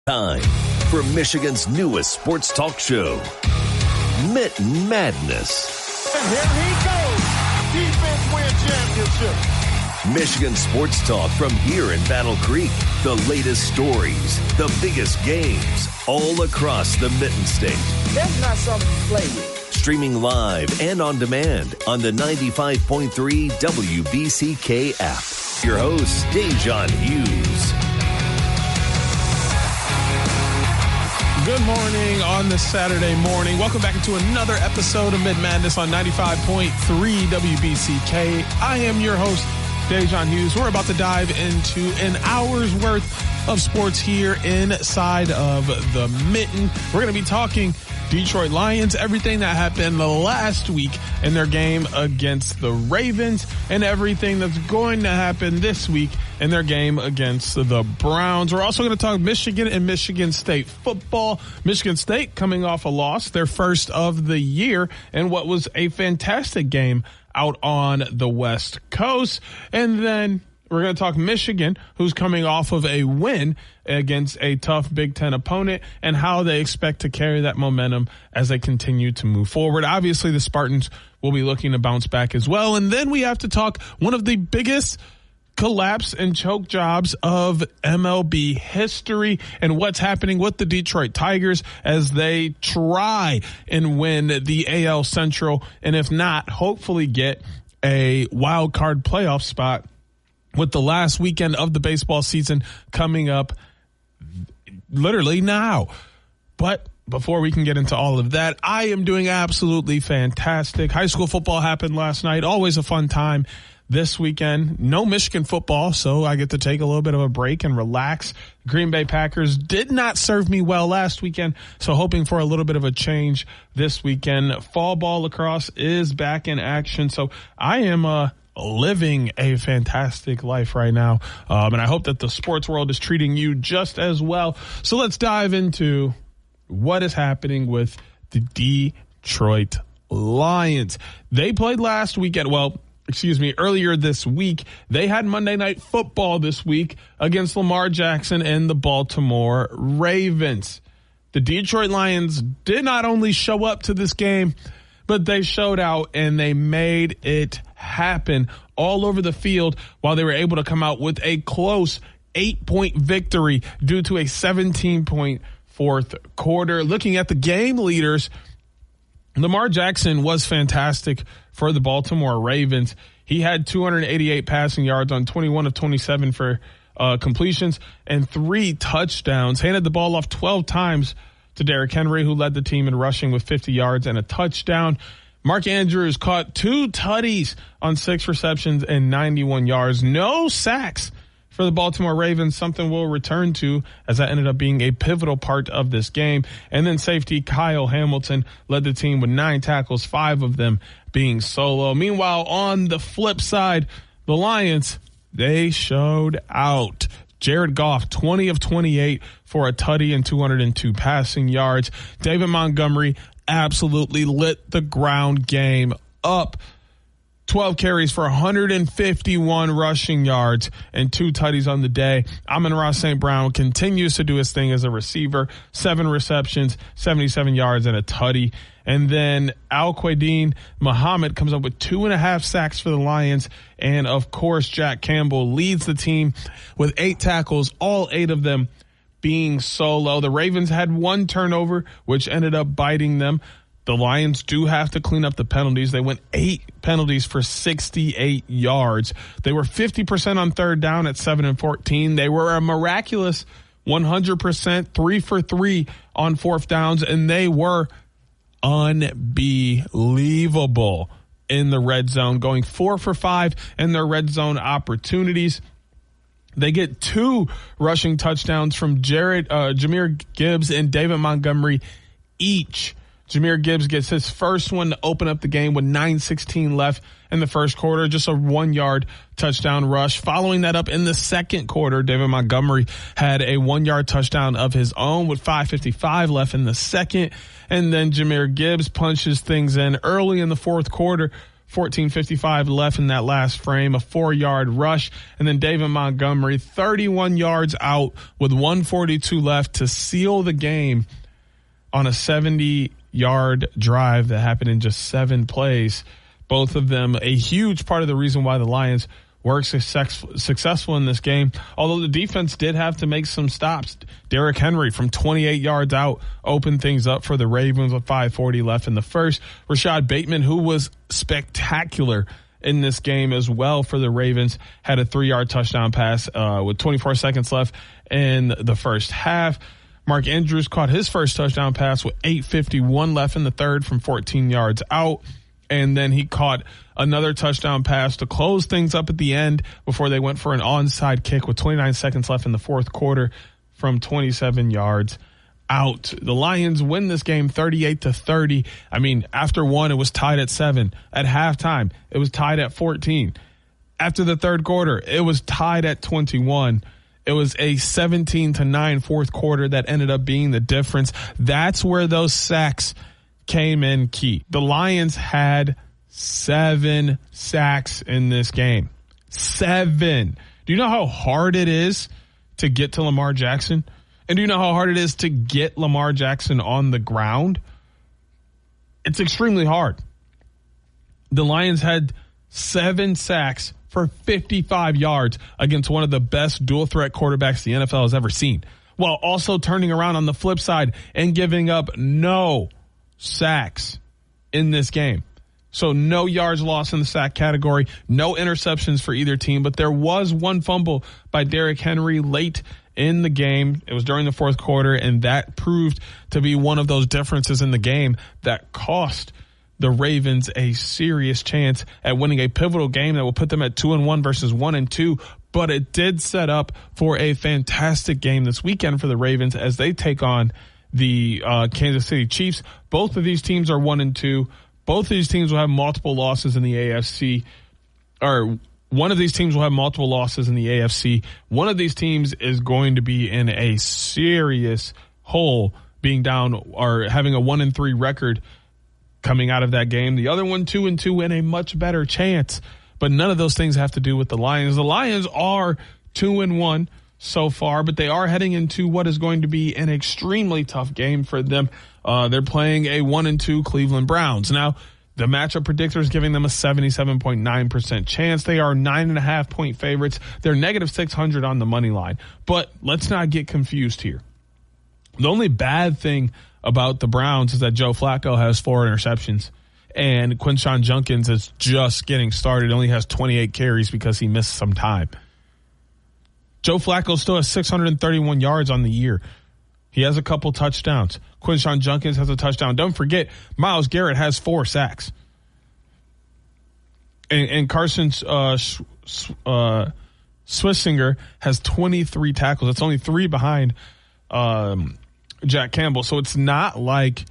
Time for Michigan's newest sports talk show, Mitten Madness. And here he goes. Defense win championship. Michigan sports talk from here in Battle Creek. The latest stories, the biggest games, all across the Mitten State. That's not something to play with. Streaming live and on demand on the 95.3 WBCK app. Your host, Da'Jzon Hughes. Good morning on this Saturday morning. Welcome back into another episode of Mitten Madness on 95.3 WBCK. I am your host, Da'Jzon Hughes. We're about to dive into an hour's worth of sports here inside of the Mitten. We're going to be talking Detroit Lions, everything that happened last week in their game against the Ravens, and everything that's going to happen this week in their game against the Browns. We're also going to talk Michigan and Michigan State football. Michigan State coming off a loss, their first of the year, and what was a fantastic game out on the West Coast. And then we're going to talk Michigan, who's coming off of a win against a tough Big Ten opponent, and how they expect to carry that momentum as they continue to move forward. Obviously, the Spartans will be looking to bounce back as well. And then we have to talk one of the biggest collapse and choke jobs of MLB history and what's happening with the Detroit Tigers as they try and win the AL Central, and if not, hopefully get a wild card playoff spot with the last weekend of the baseball season coming up literally now. But before we can get into all of that, I am doing absolutely fantastic. High school football happened last night. Always a fun time. This weekend, no Michigan football, so I get to take a little bit of a break and relax. Green Bay Packers did not serve me well last weekend, so hoping for a little bit of a change this weekend. Fall ball lacrosse is back in action, so I am living a fantastic life right now, and I hope that the sports world is treating you just as well. So let's dive into what is happening with the Detroit Lions. They played earlier this week. They had Monday Night Football this week against Lamar Jackson and the Baltimore Ravens. The Detroit Lions did not only show up to this game, but they showed out and they made it happen all over the field while they were able to come out with a close 8-point victory due to a 17-point fourth quarter. Looking at the game leaders, Lamar Jackson was fantastic for the Baltimore Ravens. He had 288 passing yards on 21 of 27 for completions and 3 touchdowns. Handed the ball off 12 times to Derrick Henry, who led the team in rushing with 50 yards and a touchdown. Mark Andrews caught 2 tutties on 6 receptions and 91 yards. No sacks for the Baltimore Ravens, something we'll return to as that ended up being a pivotal part of this game. And then safety Kyle Hamilton led the team with 9 tackles, 5 of them being solo. Meanwhile, on the flip side, the Lions, they showed out. Jared Goff, 20 of 28 for a tutty and 202 passing yards. David Montgomery absolutely lit the ground game up. 12 carries for 151 rushing yards and 2 tutties on the day. Amon-Ra St. Brown continues to do his thing as a receiver. 7 receptions, 77 yards, and a tutty. And then Al-Quaidin Muhammad comes up with 2.5 sacks for the Lions. And, of course, Jack Campbell leads the team with 8 tackles, all 8 of them being solo. The Ravens had 1 turnover, which ended up biting them. The Lions do have to clean up the penalties. They went 8 penalties for 68 yards. They were 50% on third down at 7 and 14. They were a miraculous 100%, 3 for 3 on fourth downs, and they were unbelievable in the red zone, going 4 for 5 in their red zone opportunities. They get 2 rushing touchdowns from Jahmyr Gibbs and David Montgomery each. Jahmyr Gibbs gets his first one to open up the game with 9:16 left in the first quarter, just a 1-yard touchdown rush. Following that up in the second quarter, David Montgomery had a 1-yard touchdown of his own with 5:55 left in the second. And then Jahmyr Gibbs punches things in early in the fourth quarter 14:55 left in that last frame, a 4-yard rush, and then David Montgomery, 31 yards out with 1:42 left to seal the game on a 70-yard drive that happened in just 7 plays. Both of them a huge part of the reason why the Lions were successful in this game, although the defense did have to make some stops. Derrick Henry from 28 yards out opened things up for the Ravens with 5:40 left in the first. Rashad Bateman, who was spectacular in this game as well for the Ravens, had a 3-yard touchdown pass with 24 seconds left in the first half. Mark Andrews caught his first touchdown pass with 8:51 left in the third from 14 yards out. And then he caught another touchdown pass to close things up at the end before they went for an onside kick with 29 seconds left in the fourth quarter from 27 yards out. The Lions win this game 38-30. I mean, after one, it was tied at 7. At halftime, it was tied at 14. After the third quarter, it was tied at 21. It was a 17-9 fourth quarter that ended up being the difference. That's where those sacks came in key. The Lions had 7 sacks in this game. 7. Do you know how hard it is to get to Lamar Jackson? And do you know how hard it is to get Lamar Jackson on the ground? It's extremely hard. The Lions had 7 sacks for 55 yards against one of the best dual threat quarterbacks the NFL has ever seen, while also turning around on the flip side and giving up no sacks in this game. So no yards lost in the sack category, no interceptions for either team, but there was one fumble by Derrick Henry late in the game. It was during the fourth quarter, and that proved to be one of those differences in the game that cost the Ravens a serious chance at winning a pivotal game that will put them at 2-1 versus 1-2. But it did set up for a fantastic game this weekend for the Ravens as they take on the Kansas City Chiefs. Both of these teams are 1-2. Both of these teams will have multiple losses in the AFC, or one of these teams will have multiple losses in the AFC. One of these teams is going to be in a serious hole, being down or having a 1-3 record coming out of that game. The other one 2-2 and a much better chance. But none of those things have to do with the Lions. The Lions are 2-1 so far, but they are heading into what is going to be an extremely tough game for them. They're playing a 1-2 Cleveland Browns. Now, the matchup predictor is giving them a 77.9% chance. They are 9.5 point favorites. They're -600 on the money line. But let's not get confused here. The only bad thing about the Browns is that Joe Flacco has 4 interceptions, and Quinshon Judkins is just getting started. Only has 28 carries because he missed some time. Joe Flacco still has 631 yards on the year. He has a couple touchdowns. Quinshon Judkins has a touchdown. Don't forget, Myles Garrett has 4 sacks. And Carson Swissinger has 23 tackles. That's only 3 behind Jack Campbell. So it's not like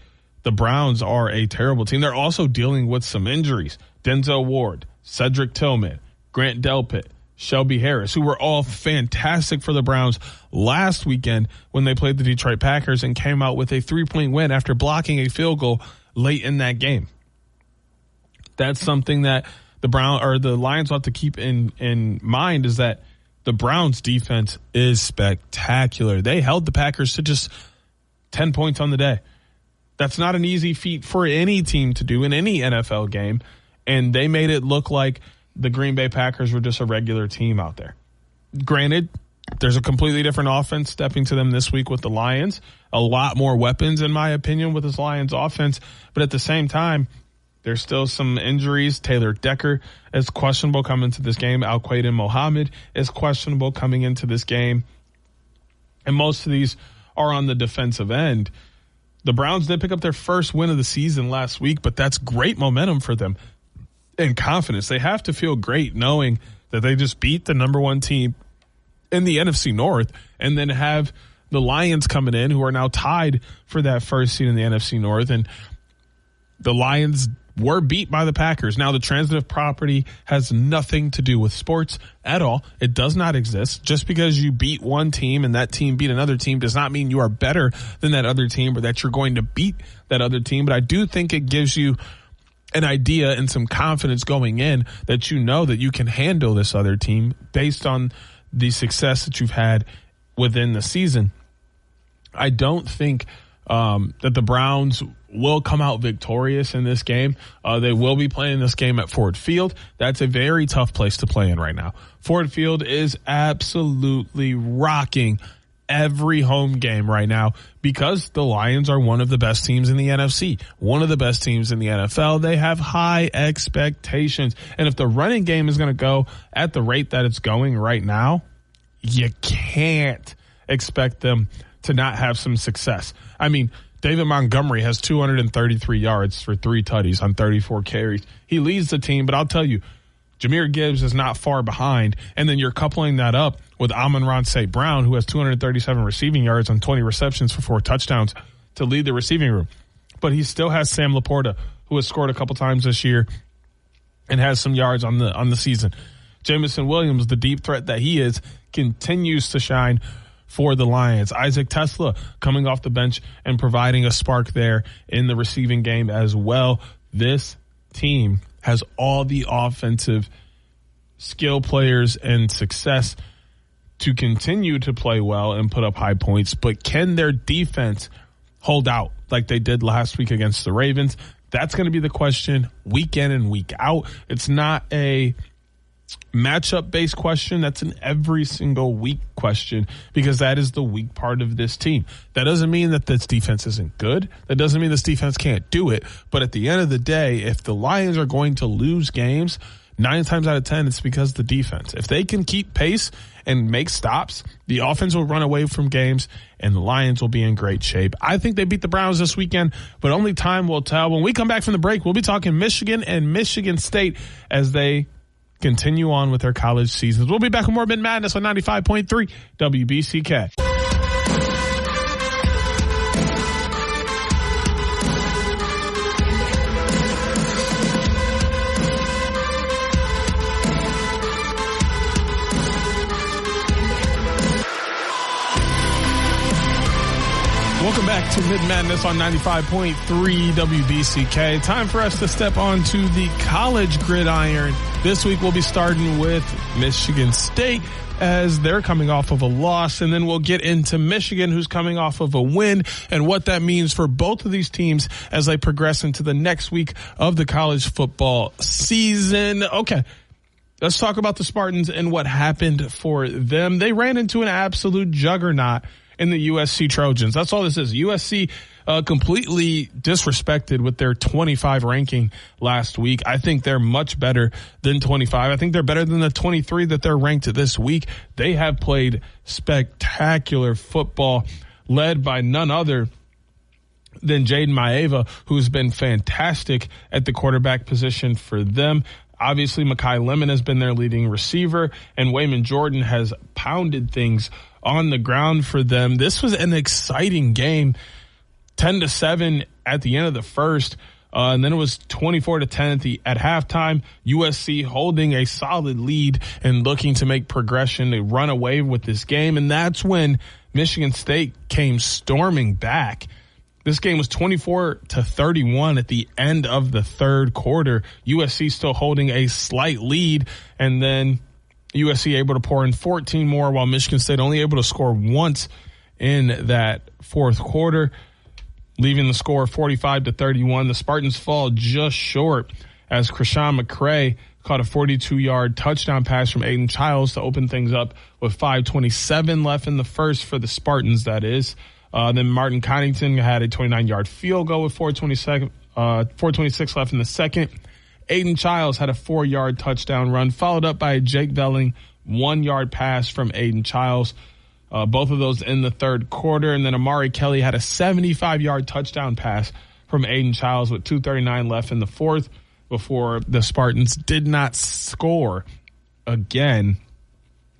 the Browns are a terrible team. They're also dealing with some injuries. Denzel Ward, Cedric Tillman, Grant Delpit, Shelby Harris, who were all fantastic for the Browns last weekend when they played the Detroit Packers and came out with a 3-point win after blocking a field goal late in that game. That's something that the Lions will have to keep in mind, is that the Browns defense is spectacular. They held the Packers to just 10 points on the day. That's not an easy feat for any team to do in any NFL game, and they made it look like the Green Bay Packers were just a regular team out there. Granted, there's a completely different offense stepping to them this week with the Lions. A lot more weapons, in my opinion, with this Lions offense. But at the same time, there's still some injuries. Taylor Decker is questionable coming into this game. Al-Qaeda Mohammed is questionable coming into this game. And most of these are on the defensive end. The Browns did pick up their first win of the season last week, but that's great momentum for them and confidence. They have to feel great knowing that they just beat the number 1 team in the NFC North, and then have the Lions coming in, who are now tied for that first seed in the NFC North. And the Lions were beat by the Packers. Now, the transitive property has nothing to do with sports at all. It does not exist. Just because you beat one team and that team beat another team does not mean you are better than that other team or that you're going to beat that other team. But I do think it gives you an idea and some confidence going in that you know that you can handle this other team based on the success that you've had within the season. I don't think that the Browns will come out victorious in this game. They will be playing this game at Ford Field. That's a very tough place to play in right now. Ford Field is absolutely rocking every home game right now because the Lions are one of the best teams in the NFC, one of the best teams in the NFL. They have high expectations. And if the running game is going to go at the rate that it's going right now, you can't expect them to not have some success. I mean, David Montgomery has 233 yards for 3 tutties on 34 carries. He leads the team, but I'll tell you, Jahmyr Gibbs is not far behind. And then you're coupling that up with Amon-Ra St. Brown, who has 237 receiving yards on 20 receptions for 4 touchdowns to lead the receiving room. But he still has Sam Laporta, who has scored a couple times this year and has some yards on the season. Jameson Williams, the deep threat that he is, continues to shine for the Lions. Isaac Tesla coming off the bench and providing a spark there in the receiving game as well. This team has all the offensive skill players and success to continue to play well and put up high points, but can their defense hold out like they did last week against the Ravens? That's going to be the question week in and week out. It's not a matchup-based question. That's an every single week question because that is the weak part of this team. That doesn't mean that this defense isn't good. That doesn't mean this defense can't do it. But at the end of the day, if the Lions are going to lose games, 9 times out of 10, it's because the defense. If they can keep pace and make stops, the offense will run away from games and the Lions will be in great shape. I think they beat the Browns this weekend, but only time will tell. When we come back from the break, we'll be talking Michigan and Michigan State as they continue on with their college seasons. We'll be back with more Mitten Madness on 95.3 WBCK. Welcome back to Mitten Madness on 95.3 WBCK. Time for us to step onto the college gridiron. This week we'll be starting with Michigan State as they're coming off of a loss, and then we'll get into Michigan, who's coming off of a win, and what that means for both of these teams as they progress into the next week of the college football season. Okay. Let's talk about the Spartans and what happened for them. They ran into an absolute juggernaut in the USC Trojans. That's all this is. USC completely disrespected with their 25 ranking last week. I think they're much better than 25. I think they're better than the 23 that they're ranked this week. They have played spectacular football led by none other than Jaden Maeva, who's been fantastic at the quarterback position for them. Obviously, Mekhi Lemon has been their leading receiver, and Wayman Jordan has pounded things on the ground for them. This was an exciting game, 10-7 at the end of the first, and then it was 24-10 at halftime. USC holding a solid lead and looking to make progression to run away with this game, and that's when Michigan State came storming back. This game was 24-31 at the end of the third quarter. USC still holding a slight lead, and then USC able to pour in 14 more, while Michigan State only able to score once in that fourth quarter, leaving the score 45-31. The Spartans fall just short as Krishan McCray caught a 42-yard touchdown pass from Aiden Childs to open things up with 5:27 left in the first for the Spartans, that is. Then Martin Connington had a 29-yard field goal with 4:26 left in the second. Aiden Childs had a 4-yard touchdown run, followed up by a Jake Velling 1-yard pass from Aiden Childs. Both of those in the third quarter. And then Amari Kelly had a 75-yard touchdown pass from Aiden Childs with 2:39 left in the fourth before the Spartans did not score again.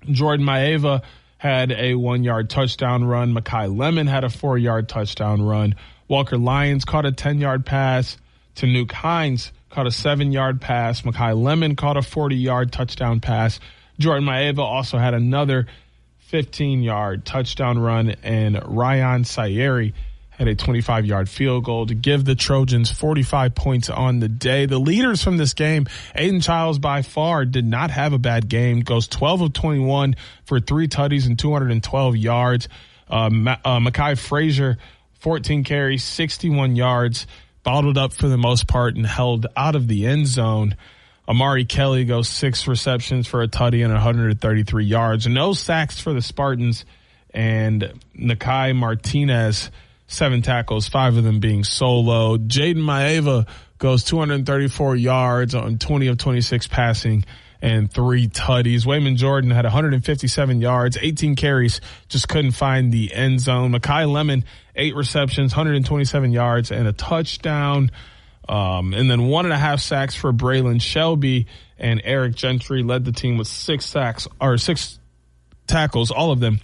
Jordan Maeva had a 1-yard touchdown run. Mekhi Lemon had a 4-yard touchdown run. Walker Lyons caught a 10-yard pass. Tanuke Hines caught a 7-yard pass. Mekhi Lemon caught a 40-yard touchdown pass. Jordan Maeva also had another 15-yard touchdown run, and Ryan Sayeri had a 25-yard field goal to give the Trojans 45 points on the day. The leaders from this game, Aiden Childs by far did not have a bad game, goes 12 of 21 for 3 tutties and 212 yards. Mekhi Frazier, 14 carries, 61 yards, bottled up for the most part and held out of the end zone. Amari Kelly goes 6 receptions for a tutty and 133 yards. No sacks for the Spartans. And Nakai Martinez, 7 tackles, 5 of them being solo. Jaden Maeva goes 234 yards on 20 of 26 passing and 3 tutties. Wayman Jordan had 157 yards, 18 carries, just couldn't find the end zone. Mekhi Lemon, 8 receptions, 127 yards and a touchdown. And then 1.5 sacks for Braylon Shelby, and Eric Gentry led the team with 6 tackles, all of them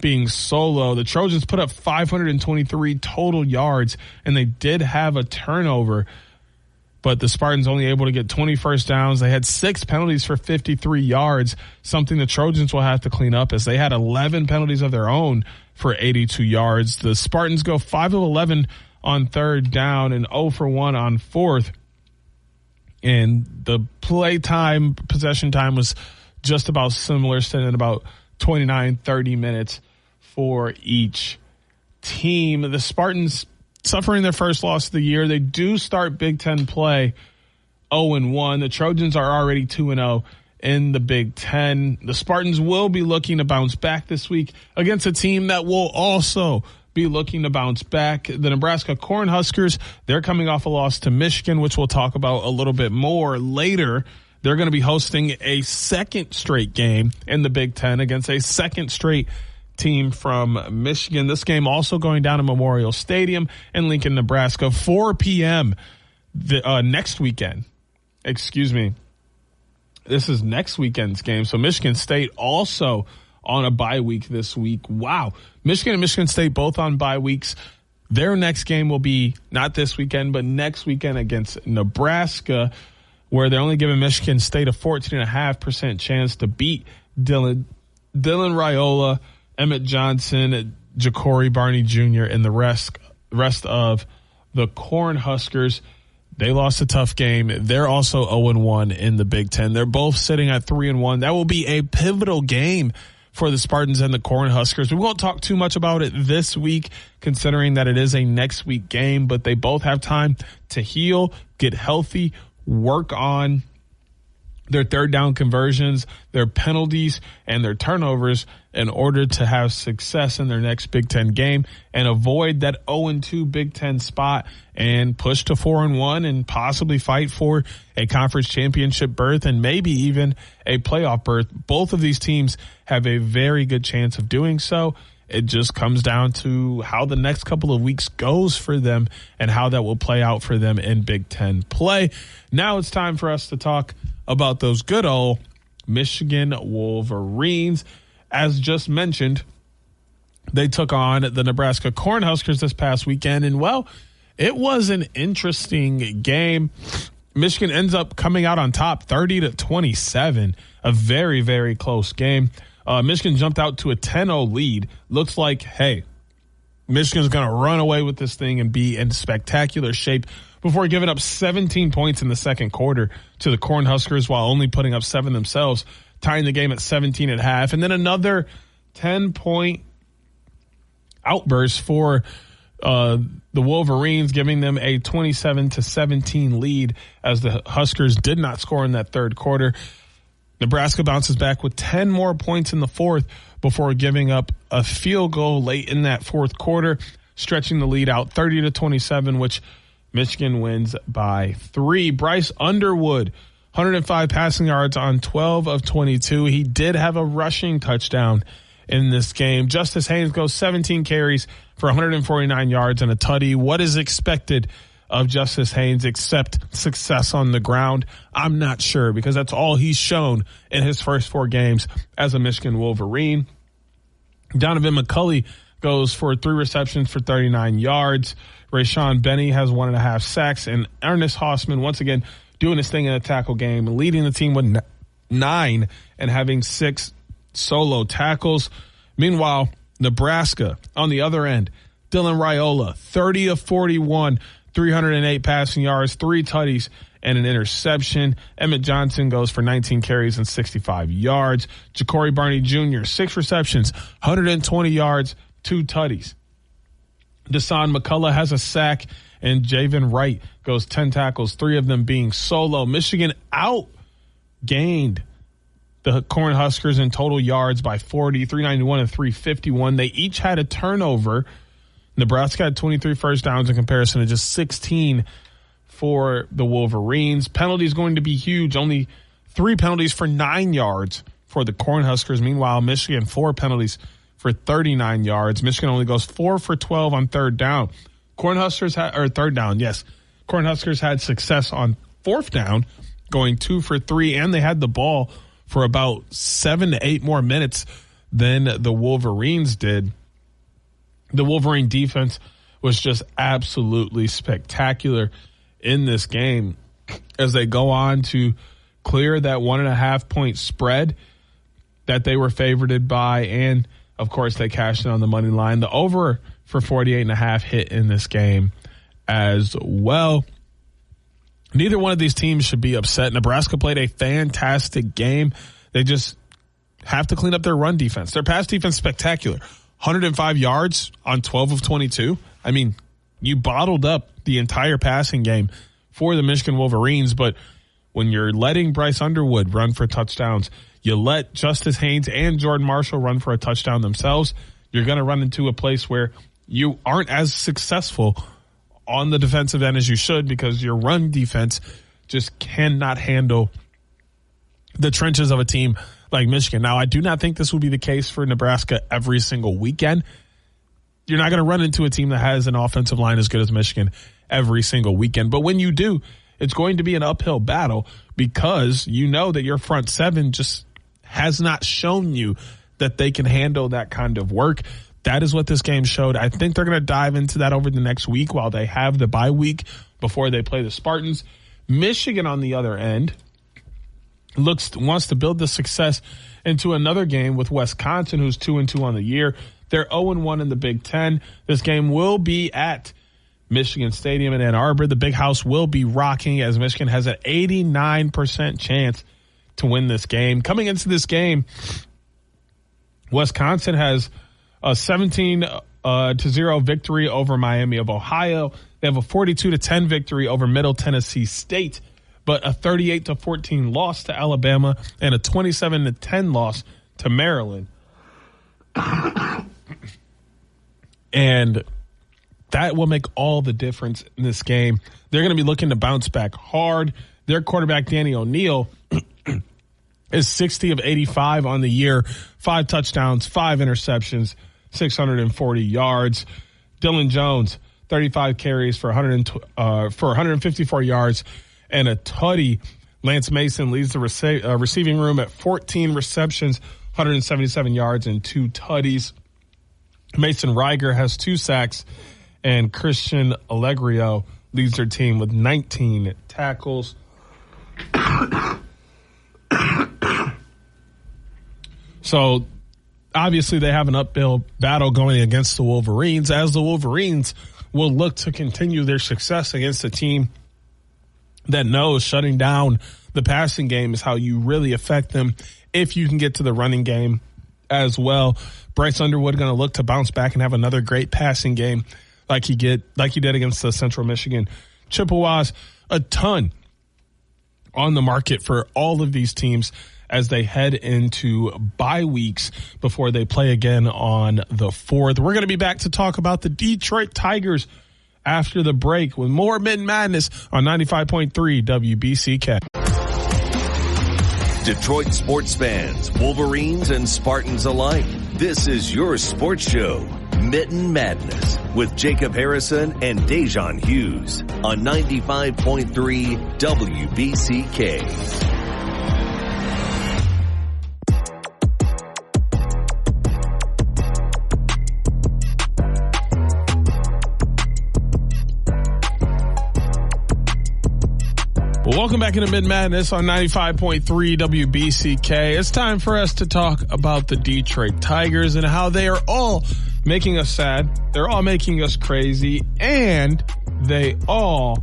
being solo. The Trojans put up 523 total yards, and they did have a turnover, but the Spartans only able to get 20 first downs. They had 6 penalties for 53 yards, something the Trojans will have to clean up as they had 11 penalties of their own for 82 yards. The Spartans go 5 of 11 on 3rd down and 0 for 1 on 4th. And the possession time was just about similar, sitting at about 29, 30 minutes for each team. The Spartans suffering their first loss of the year. They do start Big Ten play 0-1. The Trojans are already 2-0 in the Big Ten. The Spartans will be looking to bounce back this week against a team that will also be looking to bounce back. The Nebraska Cornhuskers, they're coming off a loss to Michigan, which we'll talk about a little bit more later. They're going to be hosting a second straight game in the Big Ten against a second straight team from Michigan. This game also going down at Memorial Stadium in Lincoln, Nebraska, 4 p.m. Next weekend. Excuse me. This is next weekend's game. So Michigan State also on a bye week this week. Wow. Michigan and Michigan State both on bye weeks. Their next game will be not this weekend, but next weekend against Nebraska, where they're only giving Michigan State a 14.5% chance to beat Dylan Raiola, Emmett Johnson, Ja'Cory Barney Jr., and the rest of the Cornhuskers. They lost a tough game. They're also 0-1 in the Big Ten. They're both sitting at 3-1. That will be a pivotal game for the Spartans and the Cornhuskers. We won't talk too much about it this week, considering that it is a next week game, but they both have time to heal, get healthy, work on their 3rd down conversions, their penalties, and their turnovers in order to have success in their next Big Ten game and avoid that 0-2 Big Ten spot and push to 4-1 and possibly fight for a conference championship berth and maybe even a playoff berth. Both of these teams have a very good chance of doing so. It just comes down to how the next couple of weeks goes for them and how that will play out for them in Big Ten play. Now it's time for us to talk about those good old Michigan Wolverines. As just mentioned, they took on the Nebraska Cornhuskers this past weekend, and well, it was an interesting game. Michigan ends up coming out on top 30-27, a very, very close game. Michigan jumped out to a 10-0 lead. Looks like, hey, Michigan's going to run away with this thing and be in spectacular shape before giving up 17 points in the second quarter to the Cornhuskers while only putting up 7 themselves, tying the game at 17 at half. And then another 10-point outburst for the Wolverines, giving them a 27-17 lead as the Huskers did not score in that third quarter. Nebraska bounces back with 10 more points in the fourth before giving up a field goal late in that fourth quarter, stretching the lead out 30-27, which Michigan wins by 3. Bryce Underwood, 105 passing yards on 12 of 22. He did have a rushing touchdown in this game. Justice Haynes goes 17 carries for 149 yards and a tutty. What is expected of Justice Haynes except success on the ground? I'm not sure, because that's all he's shown in his first 4 games as a Michigan Wolverine. Donovan McCulley goes for 3 receptions for 39 yards. Rayshawn Benny has 1.5 sacks, and Ernest Hausman once again doing his thing in a tackle game, leading the team with 9 and having 6 solo tackles. Meanwhile, Nebraska on the other end Dylan Raiola, 30 of 41, 308 passing yards, 3 tutties, and an interception. Emmett Johnson goes for 19 carries and 65 yards. Ja'Cory Barney Jr., 6 receptions, 120 yards, 2 tutties. Deshaun McCullough has a sack, and Javen Wright goes 10 tackles, 3 of them being solo. Michigan outgained the Cornhuskers in total yards by 40, 391 and 351. They each had a turnover. Nebraska had 23 first downs in comparison to just 16 for the Wolverines. Penalties going to be huge. Only 3 penalties for 9 yards for the Cornhuskers. Meanwhile, Michigan 4 penalties for 39 yards. Michigan only goes 4 for 12 on third down. Cornhuskers had success on fourth down, going 2 for 3, and they had the ball for about 7 to 8 more minutes than the Wolverines did. The Wolverine defense was just absolutely spectacular in this game as they go on to clear that 1.5 point spread that they were favored by. And of course they cashed in on the money line. The over for 48.5 hit in this game as well. Neither one of these teams should be upset. Nebraska played a fantastic game. They just have to clean up their run defense. Their pass defense spectacular. 105 yards on 12 of 22. I mean, you bottled up the entire passing game for the Michigan Wolverines, but when you're letting Bryce Underwood run for touchdowns, you let Justice Haynes and Jordan Marshall run for a touchdown themselves, you're going to run into a place where you aren't as successful on the defensive end as you should, because your run defense just cannot handle the trenches of a team like Michigan. Now, I do not think this will be the case for Nebraska every single weekend. You're not going to run into a team that has an offensive line as good as Michigan every single weekend. But when you do, it's going to be an uphill battle, because you know that your front seven just has not shown you that they can handle that kind of work. That is what this game showed. I think they're going to dive into that over the next week while they have the bye week before they play the Spartans. Michigan, on the other end, wants to build the success into another game with Wisconsin, who's 2-2 on the year. They're 0-1 in the Big Ten. This game will be at Michigan Stadium in Ann Arbor. The Big House will be rocking, as Michigan has an 89% chance to win this game. Coming into this game, Wisconsin has a 17-0 victory over Miami of Ohio. They have a 42-10 victory over Middle Tennessee State, but a 38-14 loss to Alabama and a 27-10 loss to Maryland. And that will make all the difference in this game. They're going to be looking to bounce back hard. Their quarterback, Danny O'Neal, is 60 of 85 on the year, 5 touchdowns, 5 interceptions, 640 yards. Dylan Jones, 35 carries for 154 yards and a tutty. Lance Mason leads the receiving room at 14 receptions, 177 yards and 2 tutties. Mason Reiger has 2 sacks, and Christian Allegrio leads their team with 19 tackles. So obviously they have an uphill battle going against the Wolverines, as the Wolverines will look to continue their success against a team that knows shutting down the passing game is how you really affect them if you can get to the running game as well. Bryce Underwood going to look to bounce back and have another great passing game like he did against the Central Michigan Chippewas. A ton on the market for all of these teams as they head into bye weeks before they play again on the 4th. We're going to be back to talk about the Detroit Tigers after the break with more Mitten Madness on 95.3 WBCK. Detroit sports fans, Wolverines and Spartans alike. This is your sports show, Mitten Madness, with Jacob Harrison and Da'Jzon Hughes on 95.3 WBCK. Welcome back into Mitten Madness on 95.3 WBCK. It's time for us to talk about the Detroit Tigers and how they are all making us sad. They're all making us crazy. And they all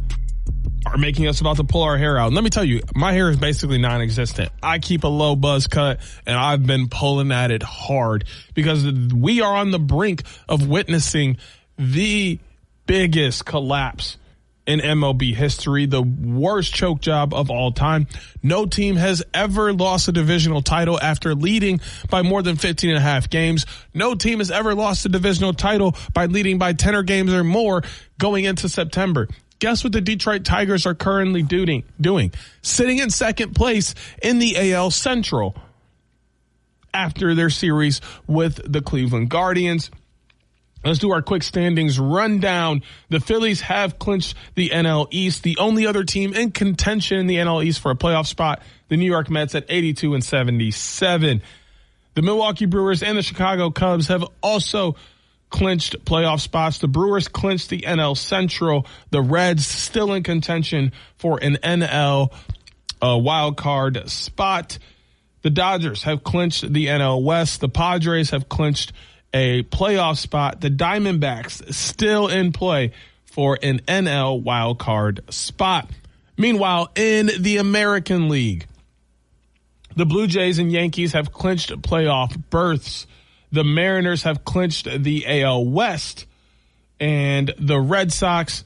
are making us about to pull our hair out. And let me tell you, my hair is basically non-existent. I keep a low buzz cut, and I've been pulling at it hard because we are on the brink of witnessing the biggest collapse in MLB history, the worst choke job of all time. No team has ever lost a divisional title after leading by more than 15 and a half games. No team has ever lost a divisional title by leading by 10 games or more going into September. Guess what the Detroit Tigers are currently doing? Sitting in second place in the AL Central after their series with the Cleveland Guardians. Let's do our quick standings rundown. The Phillies have clinched the NL East. The only other team in contention in the NL East for a playoff spot, the New York Mets at 82 and 77. The Milwaukee Brewers and the Chicago Cubs have also clinched playoff spots. The Brewers clinched the NL Central. The Reds still in contention for an NL wild card spot. The Dodgers have clinched the NL West. The Padres have clinched a playoff spot. The Diamondbacks still in play for an NL wildcard spot. Meanwhile, in the American League, the Blue Jays and Yankees have clinched playoff berths. The Mariners have clinched the AL West. And the Red Sox,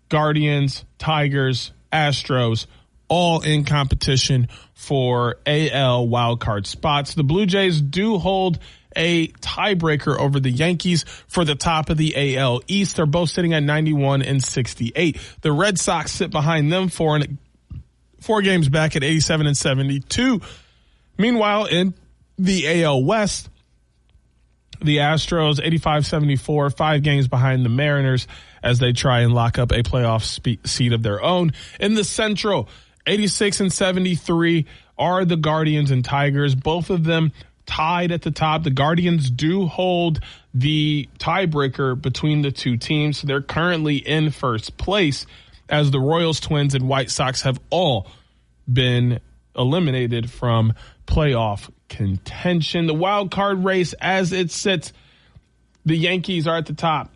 Guardians, Tigers, Astros, all in competition for AL wildcard spots. The Blue Jays do hold a tiebreaker over the Yankees for the top of the AL East. They're both sitting at 91 and 68. The Red Sox sit behind them four games back at 87 and 72. Meanwhile, in the AL West, the Astros 85-74, 5 games behind the Mariners as they try and lock up a playoff seat of their own. In the Central, 86 and 73 are the Guardians and Tigers, both of them tied at the top. The Guardians do hold the tiebreaker between the two teams. So they're currently in first place as the Royals, Twins, and White Sox have all been eliminated from playoff contention. The wild card race as it sits, the Yankees are at the top,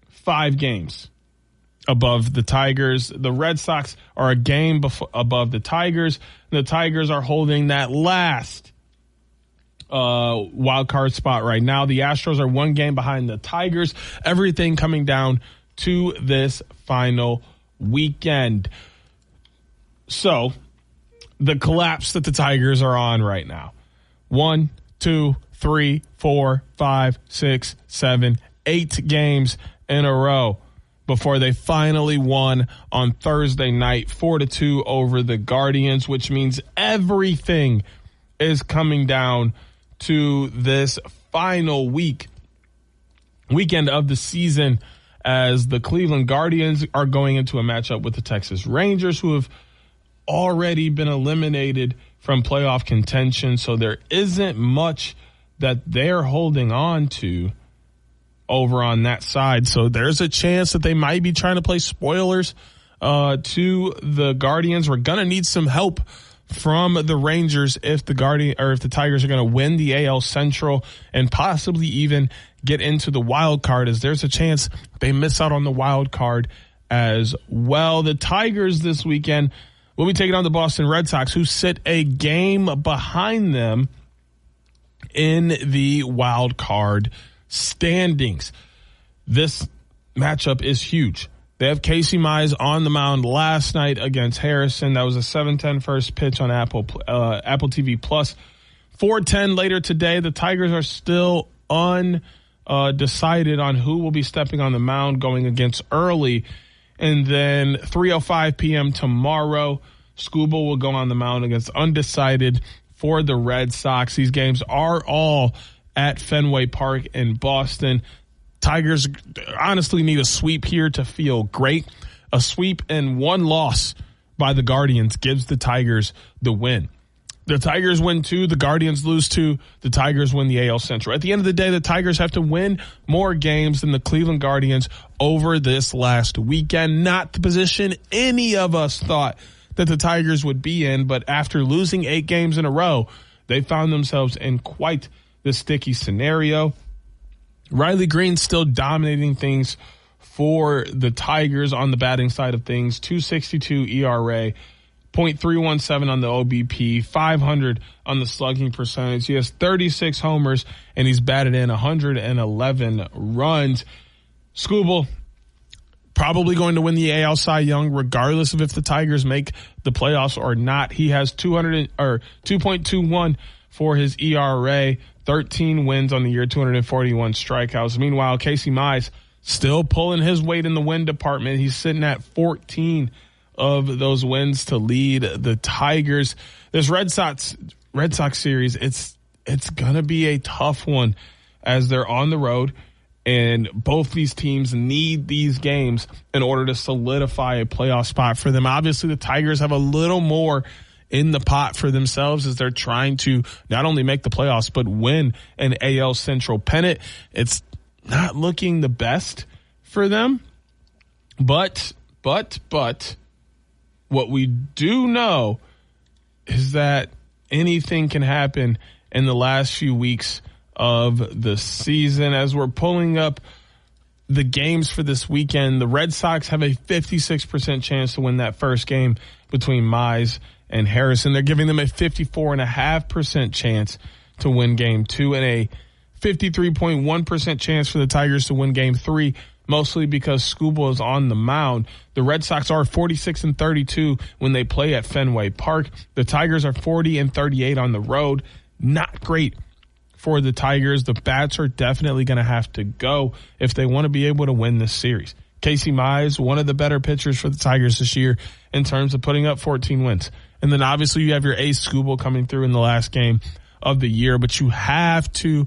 5 games above the Tigers. The Red Sox are a game above the Tigers. The Tigers are holding that last wild card spot right now. The Astros are 1 game behind the Tigers. Everything coming down to this final weekend. So the collapse that the Tigers are on right now. 1, 2, 3, 4, 5, 6, 7, 8 games in a row before they finally won on Thursday night 4-2 over the Guardians, which means everything is coming down to this final weekend of the season as the Cleveland Guardians are going into a matchup with the Texas Rangers, who have already been eliminated from playoff contention. So there isn't much that they're holding on to over on that side. So there's a chance that they might be trying to play spoilers to the Guardians. We're going to need some help from the Rangers if the Tigers are going to win the AL Central and possibly even get into the wild card, as there's a chance they miss out on the wild card as well. The Tigers this weekend will be taking on the Boston Red Sox, who sit a game behind them in the wild card standings. This matchup is huge. They have Casey Mize on the mound last night against Harrison. That was a 7:10 first pitch on Apple TV Plus. 4:10 later today. The Tigers are still undecided on who will be stepping on the mound going against early. And then 3:05 p.m. tomorrow, Skubal will go on the mound against undecided for the Red Sox. These games are all at Fenway Park in Boston. Tigers honestly need a sweep here to feel great. A sweep and 1 loss by the Guardians gives the Tigers the win. The Tigers win 2, the Guardians lose 2, the Tigers win the AL Central. At the end of the day, the Tigers have to win more games than the Cleveland Guardians over this last weekend. Not the position any of us thought that the Tigers would be in, but after losing 8 games in a row, they found themselves in quite the sticky scenario. Riley Green's still dominating things for the Tigers on the batting side of things. 2.62 ERA, .317 on the OBP, 500 on the slugging percentage. He has 36 homers, and he's batted in 111 runs. Skubal probably going to win the AL Cy Young regardless of if the Tigers make the playoffs or not. He has 2.21 for his ERA, 13 wins on the year, 241 strikeouts. Meanwhile, Casey Mize still pulling his weight in the win department. He's sitting at 14 of those wins to lead the Tigers. This Red Sox series, it's gonna be a tough one as they're on the road, and both these teams need these games in order to solidify a playoff spot for them. Obviously, the Tigers have a little more in the pot for themselves as they're trying to not only make the playoffs but win an AL Central pennant. It's not looking the best for them, but what we do know is that anything can happen in the last few weeks of the season. As we're pulling up the games for this weekend, the Red Sox have a 56% chance to win that first game between Mize and Harrison. They're giving them a 54.5% chance to win game 2 and a 53.1% chance for the Tigers to win game 3, mostly because Skubal is on the mound. The Red Sox are 46-32 when they play at Fenway Park. The Tigers are 40-38 on the road. Not great for the Tigers. The bats are definitely going to have to go if they want to be able to win this series. Casey Mize, one of the better pitchers for the Tigers this year in terms of putting up 14 wins. And then obviously you have your ace Skubal coming through in the last game of the year, but you have to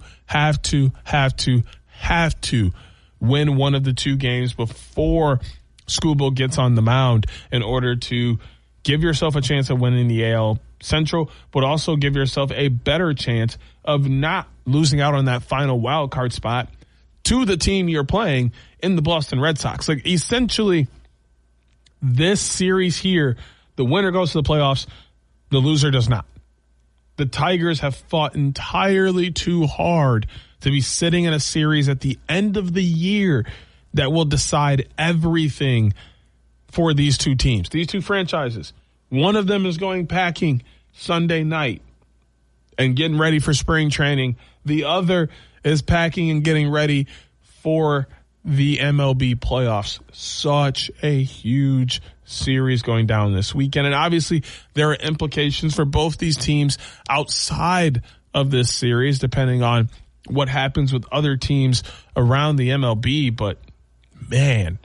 win one of the two games before Skubal gets on the mound in order to give yourself a chance of winning the AL Central, but also give yourself a better chance of not losing out on that final wild card spot to the team you're playing in the Boston Red Sox. Like, essentially, this series here, the winner goes to the playoffs, the loser does not. The Tigers have fought entirely too hard to be sitting in a series at the end of the year that will decide everything for these two teams, these two franchises. One of them is going packing Sunday night and getting ready for spring training. The other is packing and getting ready for the MLB playoffs. Such a huge series going down this weekend. And obviously there are implications for both these teams outside of this series, depending on what happens with other teams around the MLB. But man,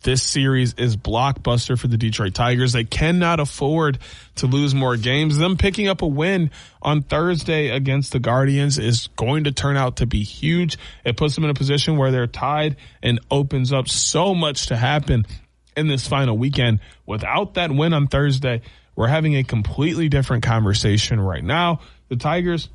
this series is blockbuster for the Detroit Tigers. They cannot afford to lose more games. Them picking up a win on Thursday against the Guardians is going to turn out to be huge. It puts them in a position where they're tied and opens up so much to happen in this final weekend. Without that win on Thursday, we're having a completely different conversation right now. The Tigers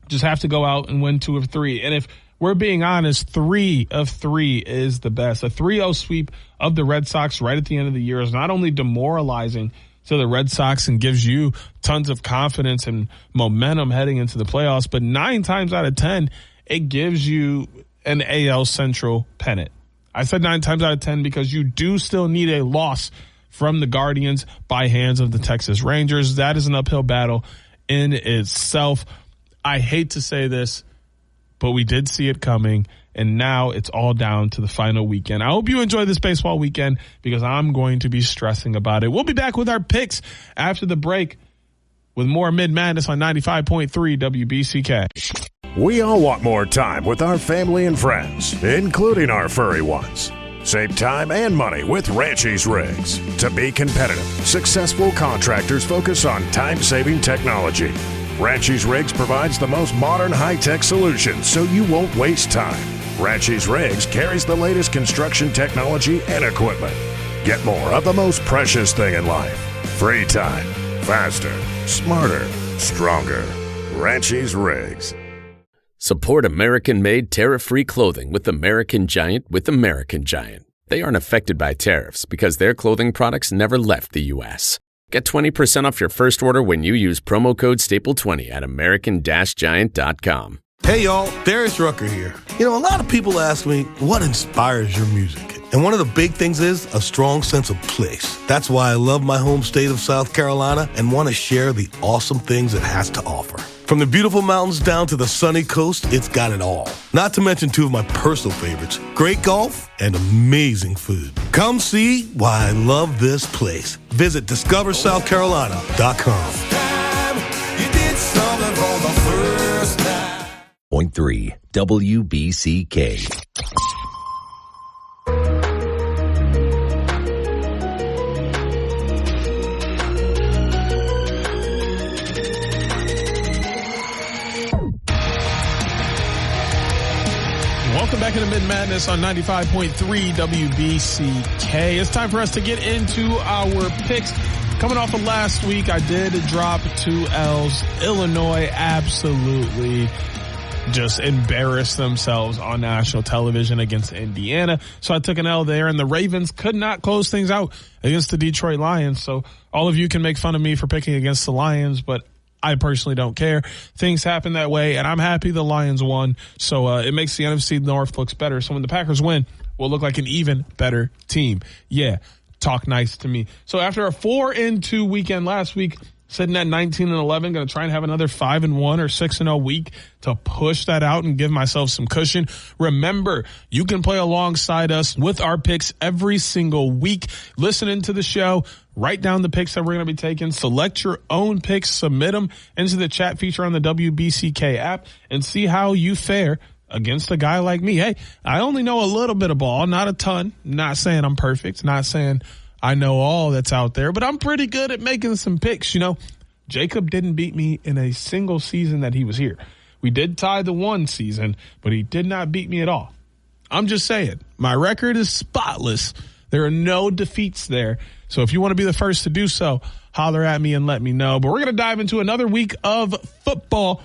just have to go out and win 2 of 3. And if we're being honest, 3 of 3 is the best. A 3-0 sweep of the Red Sox right at the end of the year is not only demoralizing to the Red Sox and gives you tons of confidence and momentum heading into the playoffs, but 9 times out of 10, it gives you an AL Central pennant. I said 9 times out of 10 because you do still need a loss from the Guardians by hands of the Texas Rangers. That is an uphill battle in itself. I hate to say this, but we did see it coming, and now it's all down to the final weekend. I hope you enjoy this baseball weekend because I'm going to be stressing about it. We'll be back with our picks after the break with more Mitten Madness on 95.3 WBCK. We all want more time with our family and friends, including our furry ones. Save time and money with Ranchies Rigs. To be competitive, successful contractors focus on time-saving technology. Ranchies Rigs provides the most modern high-tech solutions so you won't waste time. Ranchies Rigs carries the latest construction technology and equipment. Get more of the most precious thing in life. Free time. Faster. Smarter. Stronger. Ranchies Rigs. Support American-made tariff-free clothing with American Giant with American Giant. They aren't affected by tariffs because their clothing products never left the U.S. Get 20% off your first order when you use promo code STAPLE20 at American-Giant.com. Hey y'all, Darius Rucker here. A lot of people ask me, what inspires your music? And one of the big things is a strong sense of place. That's why I love my home state of South Carolina and want to share the awesome things it has to offer. From the beautiful mountains down to the sunny coast, it's got it all. Not to mention two of my personal favorites, great golf and amazing food. Come see why I love this place. Visit discoversouthcarolina.com. Point 3 WBCK. Welcome back into Mitten Madness on 95.3 WBCK. It's time for us to get into our picks. Coming off of last week, I did drop 2 L's. Illinois absolutely just embarrassed themselves on national television against Indiana. So I took an L there, and the Ravens could not close things out against the Detroit Lions. So all of you can make fun of me for picking against the Lions, but I personally don't care. Things happen that way, and I'm happy the Lions won. So it makes the NFC North looks better. So when the Packers win, we'll look like an even better team. Yeah, talk nice to me. So after a 4-2 weekend last week, sitting at 19-11, going to try and have another 5-1 or 6-0 week to push that out and give myself some cushion. Remember, you can play alongside us with our picks every single week. Listen into the show. Write down the picks that we're going to be taking. Select your own picks. Submit them into the chat feature on the WBCK app and see how you fare against a guy like me. Hey, I only know a little bit of ball, not a ton. Not saying I'm perfect. Not saying I know all that's out there, but I'm pretty good at making some picks. Jacob didn't beat me in a single season that he was here. We did tie the one season, but he did not beat me at all. I'm just saying, my record is spotless. There are no defeats there. So if you want to be the first to do so, holler at me and let me know. But we're going to dive into another week of football.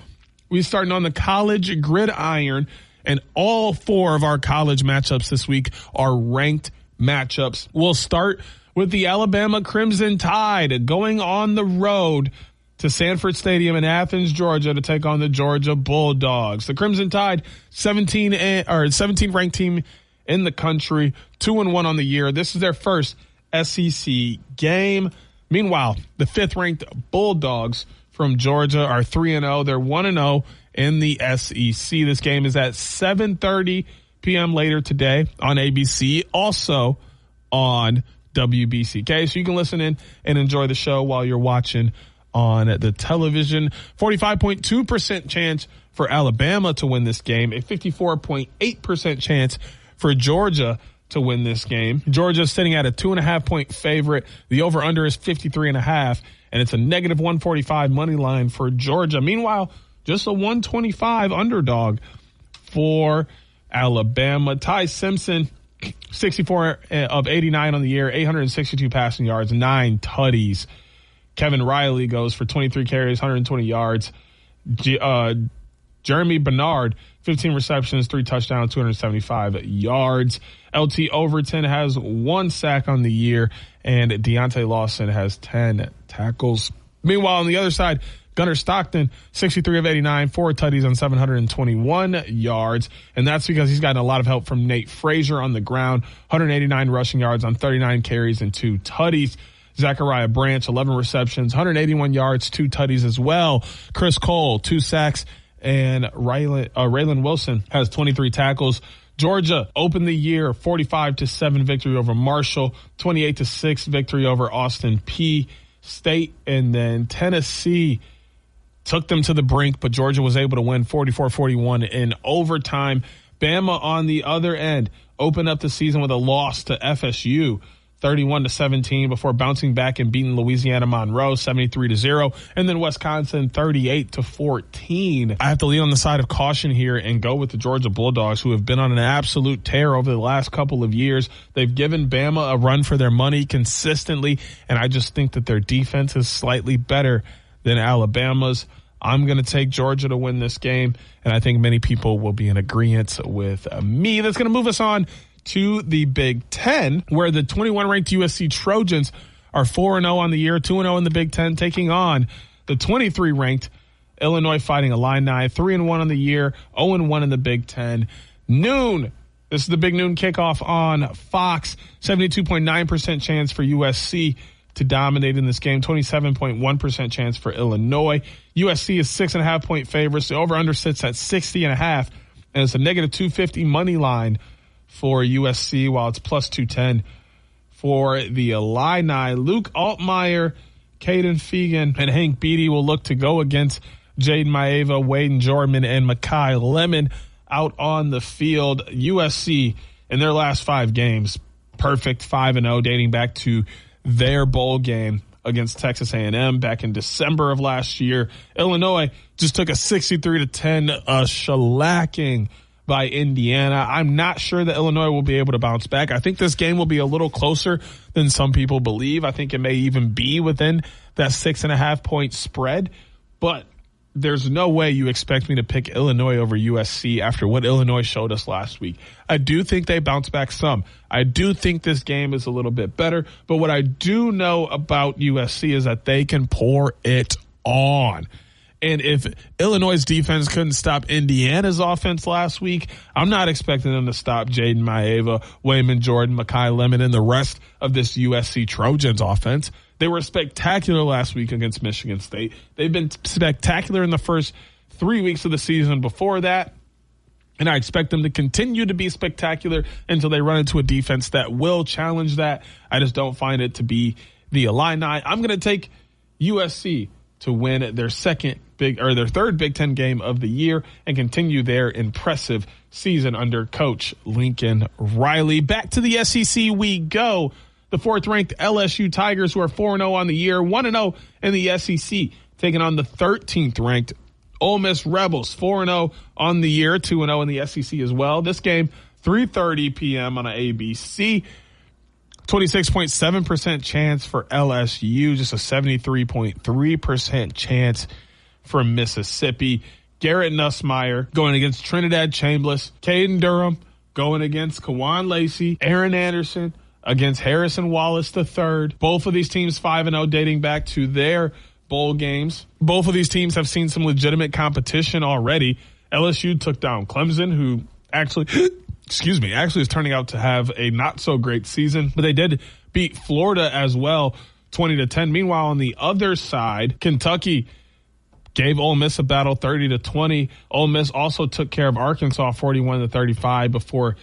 We're starting on the college gridiron, and all 4 of our college matchups this week are ranked matchups. We'll start with the Alabama Crimson Tide going on the road to Sanford Stadium in Athens, Georgia, to take on the Georgia Bulldogs. The Crimson Tide, 17th ranked team in the country, 2-1 on the year. This is their first SEC game. Meanwhile, the 5th ranked Bulldogs from Georgia are 3-0. They're 1-0 in the SEC. This game is at 7:30 p.m. later today on ABC, also on WBCK. So you can listen in and enjoy the show while you're watching on the television. 45.2% chance for Alabama to win this game, a 54.8% chance for Georgia to win this game. Georgia's sitting at a 2.5-point favorite. The over-under is 53.5, and it's a negative 145 money line for Georgia. Meanwhile, just a 125 underdog for Alabama. Ty Simpson, 64 of 89 on the year, 862 passing yards, 9 tutties. Kevin Riley goes for 23 carries, 120 yards. Jeremy Bernard, 15 receptions, 3 touchdowns, 275 yards. LT Overton has 1 sack on the year, and Deontay Lawson has 10 tackles. Meanwhile, on the other side, Gunnar Stockton, 63 of 89, 4 tutties on 721 yards. And that's because he's gotten a lot of help from Nate Frazier on the ground, 189 rushing yards on 39 carries and 2 tutties. Zachariah Branch, 11 receptions, 181 yards, 2 tutties as well. Chris Cole, 2 sacks, and Raylan Wilson has 23 tackles. Georgia opened the year 45-7 victory over Marshall, 28-6 victory over Austin P. State, and then Tennessee took them to the brink, but Georgia was able to win 44-41 in overtime. Bama on the other end opened up the season with a loss to FSU, 31-17, before bouncing back and beating Louisiana Monroe 73-0, and then Wisconsin 38-14. I have to lean on the side of caution here and go with the Georgia Bulldogs, who have been on an absolute tear over the last couple of years. They've given Bama a run for their money consistently, and I just think that their defense is slightly better than Alabama's. I'm going to take Georgia to win this game, and I think many people will be in agreement with me. That's going to move us on to the Big Ten, where the 21-ranked USC Trojans are 4-0 on the year, 2-0 in the Big Ten, taking on the 23-ranked Illinois Fighting Illini, 3-1 on the year, 0-1 in the Big Ten. Noon. This is the big noon kickoff on Fox. 72.9% chance for USC to dominate in this game. 27.1% chance for Illinois. USC is 6.5-point favorites. The over-under sits at 60.5, and it's a negative 250 money line for USC, while it's plus 210 for the Illini. Luke Altmaier, Caden Fegan, and Hank Beatty will look to go against Jaden Maeva, Waden Jordan, and Makai Lemon out on the field. USC, in their last 5 games, perfect 5-0, dating back to their bowl game against Texas A&M back in December of last year. Illinois just took a 63-10 shellacking by Indiana. I'm not sure that Illinois will be able to bounce back. I think this game will be a little closer than some people believe. I think it may even be within that 6.5-point spread, but there's no way you expect me to pick Illinois over USC after what Illinois showed us last week. I do think they bounce back some. I do think this game is a little bit better, but what I do know about USC is that they can pour it on. And if Illinois' defense couldn't stop Indiana's offense last week, I'm not expecting them to stop Jaden Maeva, Wayman Jordan, Makai Lemon, and the rest of this USC Trojans offense. They were spectacular last week against Michigan State. They've been spectacular in the first 3 weeks of the season before that. And I expect them to continue to be spectacular until they run into a defense that will challenge that. I just don't find it to be the Illini. I'm going to take USC to win their third Big Ten game of the year and continue their impressive season under Coach Lincoln Riley. Back to the SEC we go. The 4th-ranked LSU Tigers, who are 4-0 on the year, 1-0 in the SEC, taking on the 13th-ranked Ole Miss Rebels, 4-0 on the year, 2-0 in the SEC as well. This game, 3:30 p.m. on ABC. 26.7% chance for LSU, just a 73.3% chance for Mississippi. Garrett Nussmeier going against Trinidad Chambliss. Caden Durham going against Kawan Lacey. Aaron Anderson against Harrison Wallace III. Both of these teams 5-0 dating back to their bowl games. Both of these teams have seen some legitimate competition already. LSU took down Clemson, who actually is turning out to have a not so great season, but they did beat Florida as well, 20-10. Meanwhile, on the other side, Kentucky gave Ole Miss a battle, 30-20. Ole Miss also took care of Arkansas, 41-35 before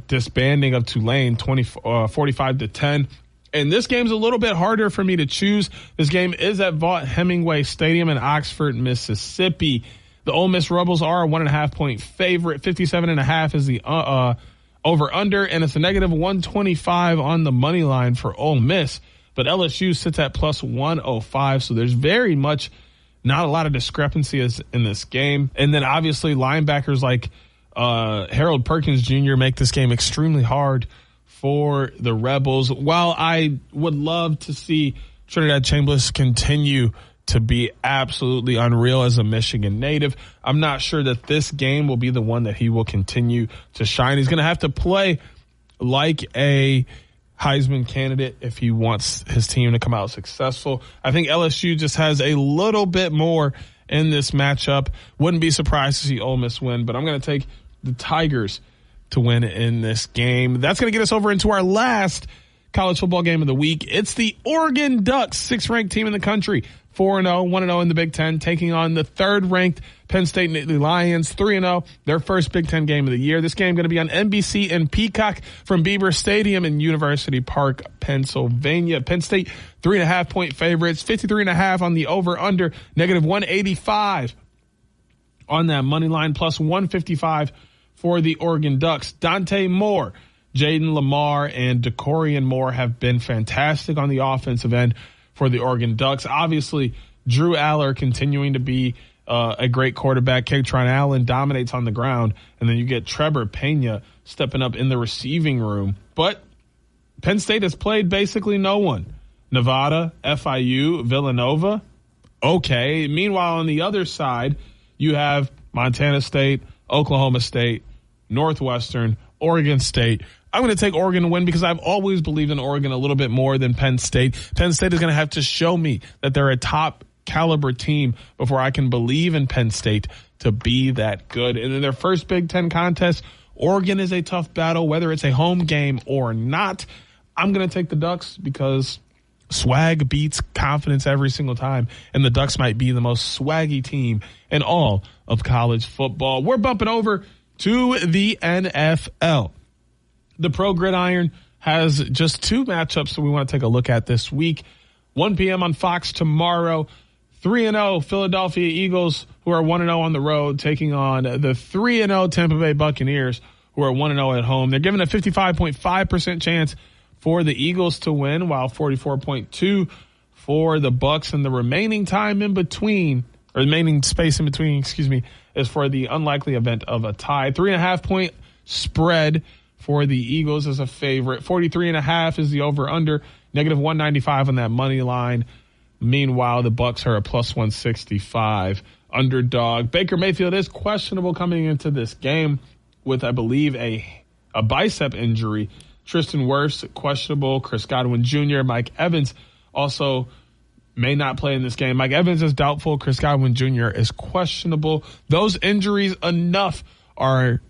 disbanding of Tulane, 45-10. And this game's a little bit harder for me to choose. This game is at Vaught-Hemingway Stadium in Oxford, Mississippi. The Ole Miss Rebels are a 1.5-point favorite. 57.5 is the over-under, and it's a negative 125 on the money line for Ole Miss. But LSU sits at plus 105, so there's very much not a lot of discrepancy in this game. And then obviously linebackers like Harold Perkins Jr. make this game extremely hard for the Rebels. While I would love to see Trinidad Chambliss continue to be absolutely unreal as a Michigan native, I'm not sure that this game will be the one that he will continue to shine. He's going to have to play like a Heisman candidate if he wants his team to come out successful. I think LSU just has a little bit more in this matchup. Wouldn't be surprised to see Ole Miss win, but I'm going to take the Tigers to win in this game. That's going to get us over into our last college football game of the week. It's the Oregon Ducks, 6th-ranked team in the country, 4-0, 1-0 in the Big Ten, taking on the 3rd-ranked Penn State Nittany Lions, 3-0, their first Big Ten game of the year. This game going to be on NBC and Peacock from Beaver Stadium in University Park, Pennsylvania. Penn State, 3.5-point favorites, 53.5 on the over-under, negative 185 on that money line, plus 155 for the Oregon Ducks. Dante Moore, Jaden Lamar, and Decorian Moore have been fantastic on the offensive end for the Oregon Ducks. Obviously, Drew Aller continuing to be a great quarterback. Katron Allen dominates on the ground, and then you get Trevor Pena stepping up in the receiving room. But Penn State has played basically no one. Nevada, FIU, Villanova, okay. Meanwhile, on the other side, you have Montana State, Oklahoma State, Northwestern, Oregon State. I'm going to take Oregon to win because I've always believed in Oregon a little bit more than Penn State. Penn State is going to have to show me that they're a top caliber team before I can believe in Penn State to be that good. And in their first Big Ten contest, Oregon is a tough battle, whether it's a home game or not. I'm going to take the Ducks because swag beats confidence every single time, and the Ducks might be the most swaggy team in all of college football. We're bumping over to the NFL. The Pro Gridiron has just two matchups that we want to take a look at this week. 1 p.m. on Fox tomorrow. 3-0 Philadelphia Eagles, who are 1-0 on the road, taking on the 3-0 Tampa Bay Buccaneers, who are 1-0 at home. They're given a 55.5% chance for the Eagles to win, while 44.2% for the Bucs, and the remaining time in between, or remaining space in between, is for the unlikely event of a tie. 3.5 point spread for the Eagles as a favorite. 43.5 is the over/under. Negative 195 on that money line. Meanwhile, the Bucs are a plus 165 underdog. Baker Mayfield is questionable coming into this game with, I believe, a bicep injury. Tristan Wirfs questionable. Chris Godwin Jr., Mike Evans also may not play in this game. Mike Evans is doubtful. Chris Godwin Jr. is questionable. Those injuries enough are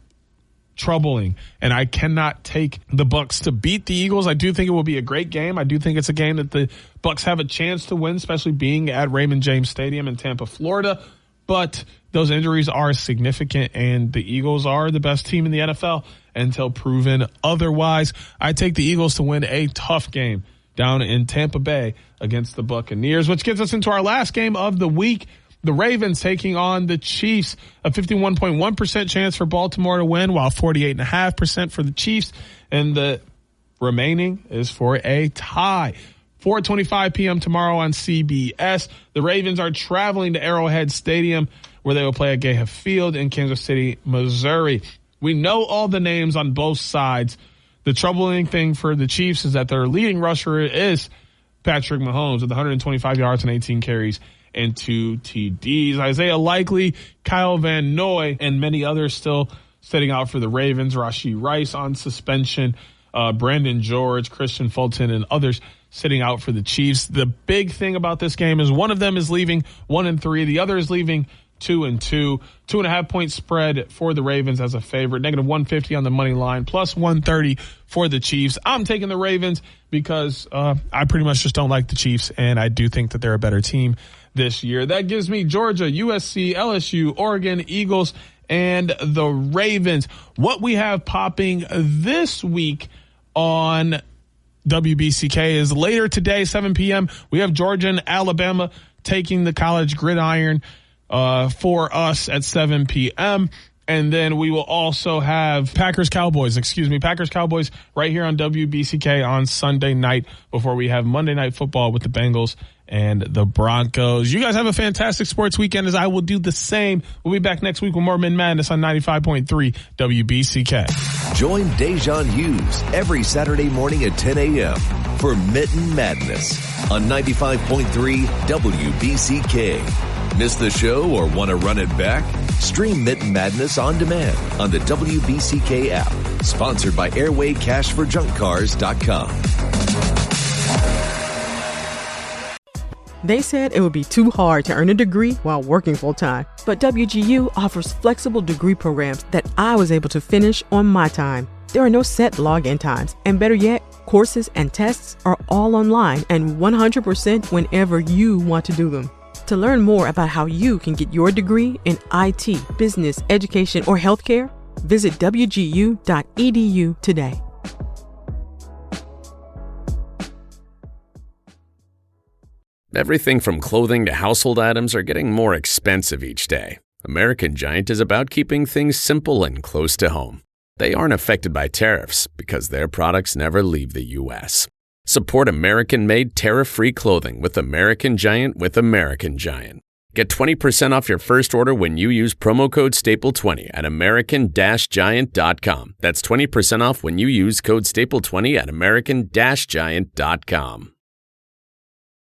troubling, and I cannot take the Bucs to beat the Eagles. I do think it will be a great game. I do think it's a game that the Bucs have a chance to win, especially being at Raymond James Stadium in Tampa, Florida. But those injuries are significant, and the Eagles are the best team in the NFL until proven otherwise. I take the Eagles to win a tough game down in Tampa Bay against the Buccaneers, which gets us into our last game of the week. The Ravens taking on the Chiefs, a 51.1% chance for Baltimore to win, while 48.5% for the Chiefs, and the remaining is for a tie. 4:25 p.m. tomorrow on CBS. The Ravens are traveling to Arrowhead Stadium, where they will play at Gayhef Field in Kansas City, Missouri. We know all the names on both sides. The troubling thing for the Chiefs is that their leading rusher is Patrick Mahomes with 125 yards and 18 carries and 2 TDs. Isaiah Likely, Kyle Van Noy, and many others still sitting out for the Ravens. Rashee Rice on suspension, Brandon George, Christian Fulton, and others sitting out for the Chiefs. The big thing about this game is one of them is leaving 1-3. The other is leaving 2-2. 2.5 point spread for the Ravens as a favorite. Negative 150 on the money line. Plus 130 for the Chiefs. I'm taking the Ravens because I pretty much just don't like the Chiefs, and I do think that they're a better team this year. That gives me Georgia, USC, LSU, Oregon, Eagles, and the Ravens. What we have popping this week on WBCK is later today, 7 p.m. We have Georgia and Alabama taking the college gridiron for us at 7 p.m. And then we will also have Packers Cowboys right here on WBCK on Sunday night before we have Monday Night Football with the Bengals and the Broncos. You guys have a fantastic sports weekend, as I will do the same. We'll be back next week with more Mitten Madness on 95.3 WBCK. Join Da'Jzon Hughes every Saturday morning at 10 a.m. for Mitten Madness on 95.3 WBCK. Miss the show or want to run it back? Stream Mitten Madness on demand on the WBCK app. Sponsored by AirwayCashForJunkCars.com. They said it would be too hard to earn a degree while working full-time, but WGU offers flexible degree programs that I was able to finish on my time. There are no set login times, and better yet, courses and tests are all online and 100% whenever you want to do them. To learn more about how you can get your degree in IT, business, education, or healthcare, visit wgu.edu today. Everything from clothing to household items are getting more expensive each day. American Giant is about keeping things simple and close to home. They aren't affected by tariffs because their products never leave the U.S. Support American-made tariff-free clothing with American Giant with American Giant. Get 20% off your first order when you use promo code STAPLE20 at American-Giant.com. That's 20% off when you use code STAPLE20 at American-Giant.com.